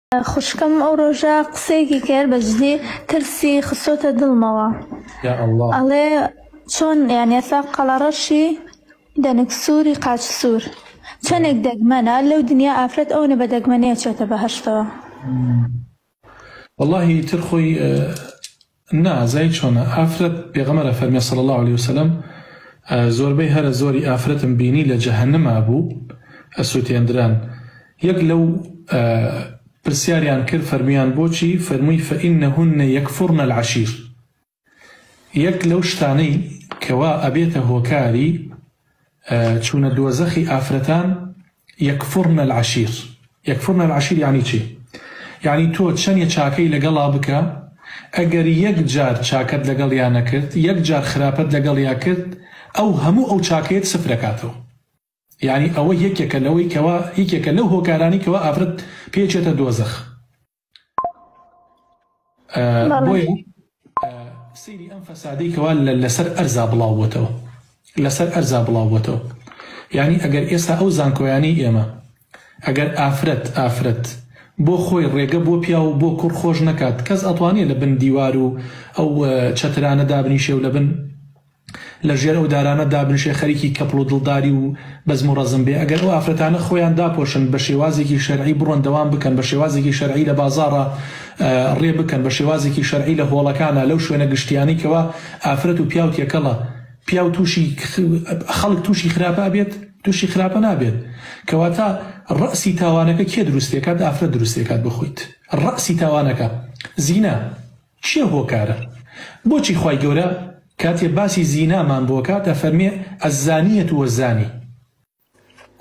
خوشکەم ئەو ڕۆژە قسەیەکی کرد بەجددی ترسی خسۆتە دڵمەوە. ئەڵێ چۆن یان ئێستا قەڵەڕەشی دەنگ سووری قاچ سوور چەندێک دەگمەنە لەو دنیا ئافرەت ئەوە بە دەگمەنەیە چێتە بەهەشتەوە. واللهی تر خۆی نازای چۆنە ئافرەت پێغەمبەر فەرمێ صلی الله عليه وسلم زۆربەی هەرە زۆری ئافرەتم بینی لە جەهەنەما بوو ئەسووتێندران. یەک لەو پرسیاریان کرد فەرمیان بۆچی؟ فەرمووی فەئینەهن یەکفورن العەشیر. یەک لەو شتانەی کەوا ئەبێتە هۆکاری چوونە دۆزەخی ئافرەتان یەکفورن العەشیر. یەکفورن العەشیر یعنی چی؟ یعنی تۆ چەندە چاکەی لەگەڵا بکە ئەگەر یەک جار چاکەت لەگەڵیان نەکرد یەک جار خراپەت لەگەڵیا کرد ئەو هەموو ئەو چاکەیەت سفرەکاتەوە. یعنی ئەوە یەکێکە لەوەی کەوا یەکێکە لەو هۆکارانی کەوا ئافرەت پێچێتە دۆزەخ. بۆیە سەیری ئەم فەسادەی کەوا لەسەر ئەرزا بڵاوبووەتەوە لەسەر ئەرزا بڵاوبووەتەوە. یعنی ئەگەر ئێستا ئەو زانکۆیانی ئێمە ئەگەر ئافرەت بۆ خۆی ڕێگە بۆ پیا و بۆ کوڕ خۆش نەکات کەس ئەتوانێت لە بن دیوار و ئەو چەترانە دابنیشێ و لە بن لە ژێر ئەو دارانە دابنیشێ خەریکی کەپڵ و دڵداری و بەزم و ڕەزم بێ. ئەگەر ئەو ئافرەتانە خۆیان داپۆشن بە شێوازێکی شەرعی بڕۆن دەوام بکەن بە شێوازێکی شەرعی لە بازاڕە ڕێ بکەن بە شێوازێکی شەرعی لە هۆڵەکانە لەو شوێنە گشتیانی کەوا ئافرەت و پیا و تێکەڵە پیا و تووشی خەڵک تووشی خراپە بێت تووشی خراپە نابێت. کەواتە ڕەسی تاوانەکە کێ دروستێکات؟ ئافرەت دروستێکات بخۆیت. ڕەسی تاوانەکە زینا چیە هۆکارە؟ بۆچی خوای گەورە کاتێ باسی زینامان بۆ کاتە فەرمێ ئەزانیەت وەزانی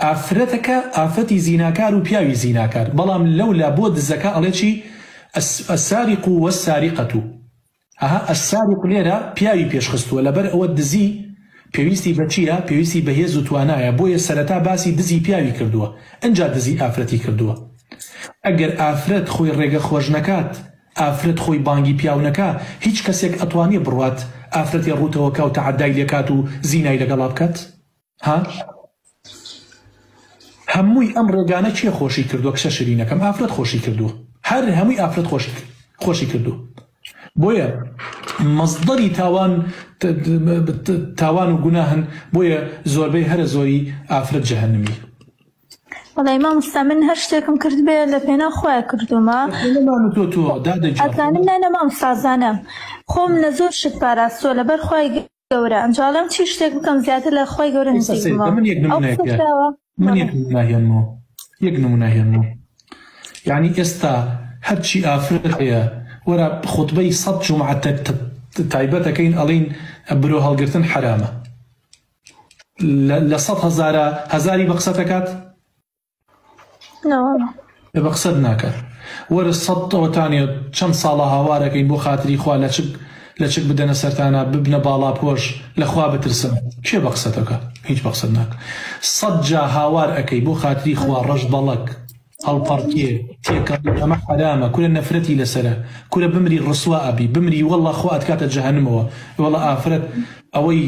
ئافرەتەکە ئافرەتی زیناکار و پیاوی زیناکار. بەڵام لەولا بۆ دزەکە ئەڵێ چی؟ ئەساریق وەساریقەت. ئەها ئەساریق لێرە پیاوی پێشخستووە لەبەر ئەوە دزی پێویستی بە چیە؟ پێویستی بە هێز و توانایە. بۆیە سەرەتا باسی دزی پیاوی کردووە ئەنجا دزی ئافرەتی کردووە. ئەگەر ئافرەت خۆی ڕێگە خۆش نەکات ئافرەت خۆی بانگی پیاو نەکا هیچ کەسێک ئەتوانێ بڕوات ئافرەتی ڕوتەوەکە و تەعەدای لێکات و زینای لەگەڵا بکات؟ ها؟ هەمووی ئەم ڕێگانە چیە خۆشی کردووە؟ کشە شیرینەکەم ئافرەت خۆشی کردووە. هەر هەمووی ئافرەت خۆشی کردووە. بۆیە مەزدەری تاوان و گوناهن. بۆیە زۆربەی هەرە زۆری ئافرەت جەهەنمی. وەڵای مامۆستا من هەر شتێکم کرد بێ لە پێنا خۆیان کردومە ئەزانم نانە مامۆستازانم خۆم لە زۆر شت پاراستووە لەبەر خوای گەورە ئەنجاڵم چی شتێک بکەم زیاتر لە خوای گەورە نزیکمەوە. من یەک نمونەهێنمەوە. یعنی ئێستا هەرچی ئافرەت هەیە وەرە خوتبەی سەد جومعە تایبەتەکەین ئەڵین برۆ هەڵگرتن حرامە لە 100,000 هەزاری بە قسە دەکات؟ بە قسەت ناکات. وەرە 100تانێ چەند ساڵە هاوارەکەین بۆ خاتری خوا لە چک بدەنە سەرتانە ببنە باڵا پۆش لەخوا بترسن کێ بە قسە دەکات؟ هیچ بە قسەت ناکات. 100 جا هاوار ئەەکەی بۆ خاتری خوا ڕەش بەڵک هەڵپەڕکێ تێکەڵی ئەمە حرامە کورە نەفرەتی لەسرە کورە بمری ڕسوا ئەبی بمری وەڵا خوا ئەتکاتە جەهەنمەوە. وەڵا ئافرەت ئەوەی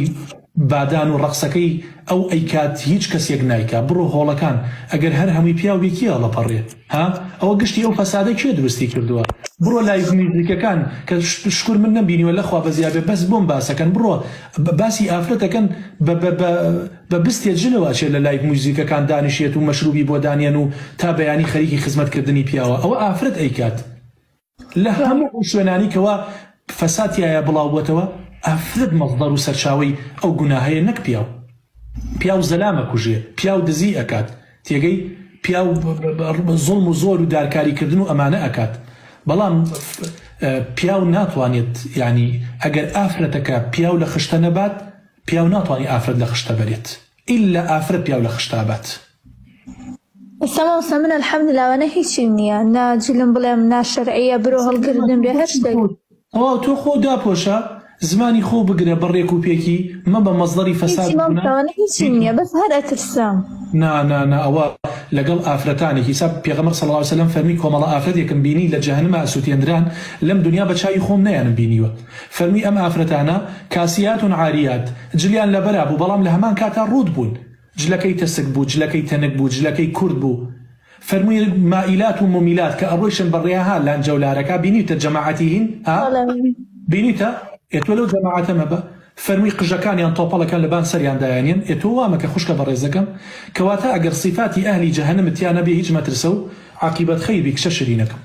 بادان و ڕقسەکەی ئەو ئەیکات هیچ کەسێک نایکا. بڕۆ هۆڵەکان ئەگەر هەر هەمووی پیاوی کێ هەڵەپەڕێ؟ ها ئەوە گشتی ئەو فەسادەی کێ دروستی کردووە؟ بڕۆ لای میوزیکەکان کە شکور من نەبینیوە لەخوا بەزیابێ بەس بۆم باسەکەن بڕۆ باسی ئافرەتەکەن بە بستێت ژنەوە چێت لە لای موزیکەکان دانیشێت و مەشروبی بۆ دانیێن و تا بەیانی خەریکی خزمەتکردنی پیاوە. ئەوە ئافرەت ئەیکات لە هەموو شوێنانی کەوا فەساتیایە بڵاوبووەتەوە ئافرەت مەزدەر و سەرچاوی ئەو گوناهەیە نەک پیاو زەلامە کوژێ پیاو دزی ئەکات تێگەی پیاو زوڵم و زۆر و دارکاریکردن و ئەمانە ئەکات. بەڵام پیاو ناتوانێت یعنی ئەگەر ئافرەتەکە پیاو لە خشتە نەبات پیاو ناتوانێت ئافرەت لە خشتە بەرێت ئیلا ئافرەت پیاو لە خشتە بات. ئێستا من الحەمدولیلاوانە هیچیم نییە ناجلم بڵێم ناشەرعیە برۆ هەڵگرتن بێ هەر شتێک. تۆ خۆ داپۆشە زمانی خۆ بگرە بەڕێک و پێکی مە بە مەزدەری فەساد نییە بەس هەر ئەترسام. نا ئەوە لەگەڵ ئافرەتانێکی سا پێغەمبەر صلی الله علیه وسلم فەرمی کۆمەڵە ئافرەتێکم بینی لە جەهەنەما ئەسووتێنران لەم دنیا بە چاوی خۆم نەیانم بینیوە. فەرمی ئەم ئافرەتانە کاسیات و عاریات جلیان لەبەرا بوو بەڵام لە هەمان کاتا ڕوود بوون. جلەکەی تەسک بوو جلەکەی تەنک بوو جلەکەی کورد بوو. فەرمووی مائیلات و ممیلات کە ئەڕۆیشن بەڕێها لان جەولارەکە بینیتە جەماعەتیهن بینیتە ئێتۆ لەو جەماعەتەمە بە فەرمووی قژەکانیان تۆپەڵەکان لەبان سەریاندایانیان ئێتۆ وامە کە خوشکە بەڕێزەکەم کەواتە ئەگەر صفاتی ئەهلی جەهەنەمت یان نەبێ هیچ مەترسە و عاقبەت خەیری کشە شرینەکەم